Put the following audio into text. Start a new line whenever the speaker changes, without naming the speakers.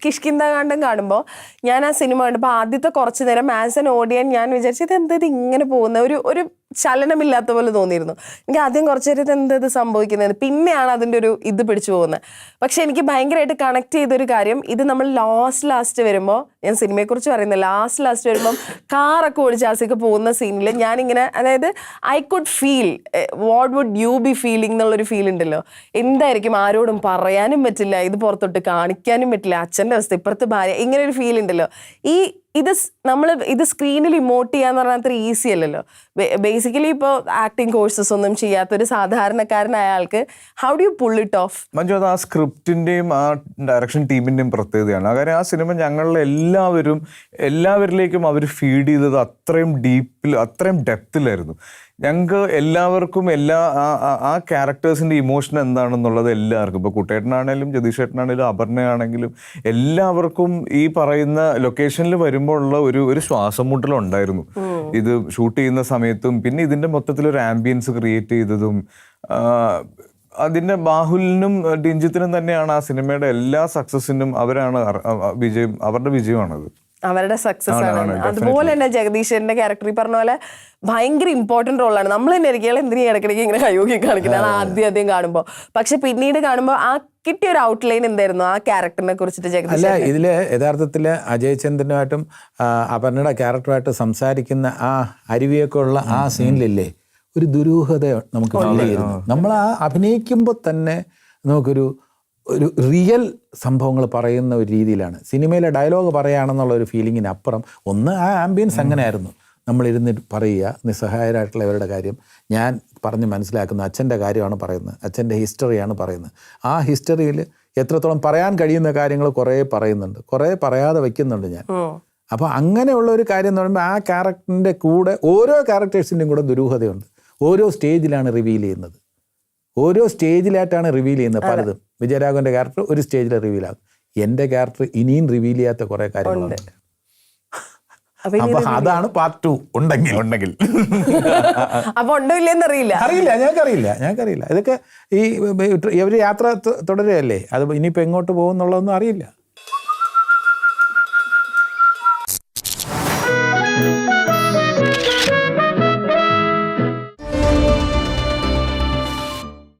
കിഷ്കിന്ധാകാന്ഡം കാണുമ്പോൾ ഞാൻ ആ സിനിമ കണ്ടപ്പോൾ ആദ്യത്തെ കുറച്ച് നേരം ആസ് എൻ ഓഡിയൻ ഞാൻ വിചാരിച്ചത് ഇത് ഇങ്ങനെ പോകുന്ന ഒരു ചലനമില്ലാത്ത പോലെ തോന്നിയിരുന്നു. എനിക്ക് ആദ്യം കുറച്ച് നേരം ഇത് സംഭവിക്കുന്നത്, പിന്നെയാണ് അതിൻ്റെ ഒരു ഇത് പിടിച്ചു പോകുന്നത്. പക്ഷെ എനിക്ക് ഭയങ്കരമായിട്ട് കണക്ട് ചെയ്തൊരു കാര്യം, ഇത് നമ്മൾ ലാസ്റ്റ് വരുമ്പോൾ, ഞാൻ സിനിമയെക്കുറിച്ച് പറയുന്നത്, ലാസ്റ്റ് വരുമ്പം കാറൊക്കെ ഓടിച്ച് ആസിക്ക് പോകുന്ന സീനിൽ ഞാനിങ്ങനെ, അതായത് I could feel what would you be feeling എന്നുള്ളൊരു ഫീൽ ഉണ്ടല്ലോ. എന്തായിരിക്കും, ആരോടും പറയാനും പറ്റില്ല, ഇത് പുറത്തോട്ട് കാണിക്കാനും പറ്റില്ല, അച്ഛൻ്റെ അവസ്ഥ, ഇപ്പുറത്ത് ഭാര്യ, ഇങ്ങനെ ഒരു ഫീൽ ഉണ്ടല്ലോ. ഇത് സ്ക്രീനിൽ ഇമോട്ട് ചെയ്യാന്ന് പറഞ്ഞാൽ അത്ര ഈസി അല്ലല്ലോ. ബേസിക്കലി ഇപ്പോൾ ആക്ടിങ് കോഴ്സസ് ഒന്നും ചെയ്യാത്തൊരു സാധാരണക്കാരനായ ആൾക്ക് how do you pull it off?
Manju, അത് ആ സ്ക്രിപ്റ്റിന്റെയും ആ ഡയറക്ഷൻ ടീമിന്റെയും പ്രത്യേകതയാണ്. കാരണം ആ സിനിമ ഞങ്ങളിലെ എല്ലാവരിലേക്കും അവർ ഫീഡ് ചെയ്തത് അത്രയും ഡീപ്പിൽ, അത്രയും ഡെപ്തിലായിരുന്നു. ഞങ്ങൾക്ക് എല്ലാവർക്കും ആ ക്യാരക്ടേഴ്സിൻ്റെ ഇമോഷൻ എന്താണെന്നുള്ളത് എല്ലാവർക്കും, ഇപ്പോൾ കുട്ടേട്ടനാണേലും ജതീഷേട്ടനാണേലും അപർണയാണെങ്കിലും എല്ലാവർക്കും ഈ പറയുന്ന ലൊക്കേഷനിൽ വരുമ്പോഴുള്ള ഒരു ശ്വാസം മുട്ടലുണ്ടായിരുന്നു. ഇത് ഷൂട്ട് ചെയ്യുന്ന സമയത്തും പിന്നെ ഇതിൻ്റെ മൊത്തത്തിലൊരു ആംബിയൻസ് ക്രിയേറ്റ് ചെയ്തതും അതിൻ്റെ ബാഹുലിനും ഡിഞ്ചിത്തിനും തന്നെയാണ് ആ സിനിമയുടെ എല്ലാ സക്സസിനും അവരുടെ വിജയമാണത്.
അവരുടെ സക്സസ് ആണ്. അതുപോലെ തന്നെ ജഗദീശന്റെ ക്യാരക്ടർ ഈ പറഞ്ഞ പോലെ ഭയങ്കര ഇമ്പോർട്ടന്റ് റോളാണ്. നമ്മൾ തന്നെ ഇരിക്കുക എന്തിനാ ഇടയ്ക്കിടയ്ക്ക് ഇങ്ങനെ കയ്യോക്കി കാണിക്കുന്നത് ആദ്യം കാണുമ്പോൾ. പക്ഷെ പിന്നീട് കാണുമ്പോൾ ആ കിട്ടിയ ഒരു ഔട്ട്ലൈൻ എന്തായിരുന്നു ആ ക്യാരക്ടറിനെ കുറിച്ചിട്ട് ജഗദീശ്?
അല്ല, ഇതില് യഥാർത്ഥത്തില് അജയ് ചന്ദ്രനുമായിട്ടും അപർണയുടെ ക്യാരക്ടറുമായിട്ട് സംസാരിക്കുന്ന ആ അരുവിയൊക്കെ ഉള്ള ആ സീനിലില്ലേ ഒരു ദുരൂഹത നമുക്ക് ഫീൽ ചെയ്യുന്നു. നമ്മൾ ആ അഭിനയിക്കുമ്പോൾ തന്നെ നമുക്കൊരു റിയൽ സംഭവങ്ങൾ പറയുന്ന ഒരു രീതിയിലാണ്. സിനിമയിലെ ഡയലോഗ് പറയുകയാണെന്നുള്ള ഒരു ഫീലിങ്ങിനപ്പുറം ഒന്ന് ആ ആംബിയൻസ് അങ്ങനെയായിരുന്നു. നമ്മളിരുന്നിട്ട് പറയുക നിസ്സഹായരായിട്ടുള്ളവരുടെ കാര്യം, ഞാൻ പറഞ്ഞ് മനസ്സിലാക്കുന്ന അച്ഛൻ്റെ കാര്യമാണ് പറയുന്നത്, അച്ഛൻ്റെ ഹിസ്റ്ററിയാണ് പറയുന്നത്. ആ ഹിസ്റ്ററിയിൽ എത്രത്തോളം പറയാൻ കഴിയുന്ന കാര്യങ്ങൾ കുറേ പറയുന്നുണ്ട്, കുറേ പറയാതെ വയ്ക്കുന്നുണ്ട് ഞാൻ. അപ്പോൾ അങ്ങനെയുള്ള ഒരു കാര്യം എന്ന് പറയുമ്പോൾ ആ ക്യാരക്ടറിൻ്റെ കൂടെ ഓരോ ക്യാരക്ടേഴ്സിൻ്റെയും കൂടെ ദുരൂഹതയുണ്ട്. ഓരോ സ്റ്റേജിലാണ് റിവീൽ ചെയ്യുന്നത്, ഓരോ സ്റ്റേജിലായിട്ടാണ് റിവീൽ ചെയ്യുന്നത് പലതും. വിജയരാഘവൻ്റെ ക്യാരക്ടർ ഒരു സ്റ്റേജിൽ റിവീൽ ആകും, എൻ്റെ ക്യാരക്ടർ ഇനിയും റിവീൽ ചെയ്യാത്ത കുറേ കാര്യങ്ങളുണ്ട്. അപ്പൊ അതാണ് പാർട്ട് 2 ഉണ്ടെങ്കിൽ
അപ്പൊ ഉണ്ടോ ഇല്ലെന്ന്
അറിയില്ല, ഞങ്ങൾക്കറിയില്ല. ഇതൊക്കെ ഈ ഒരു യാത്ര തുടരുകയല്ലേ, അത് ഇനിയിപ്പോൾ എങ്ങോട്ട് പോകും എന്നുള്ളതൊന്നും അറിയില്ല.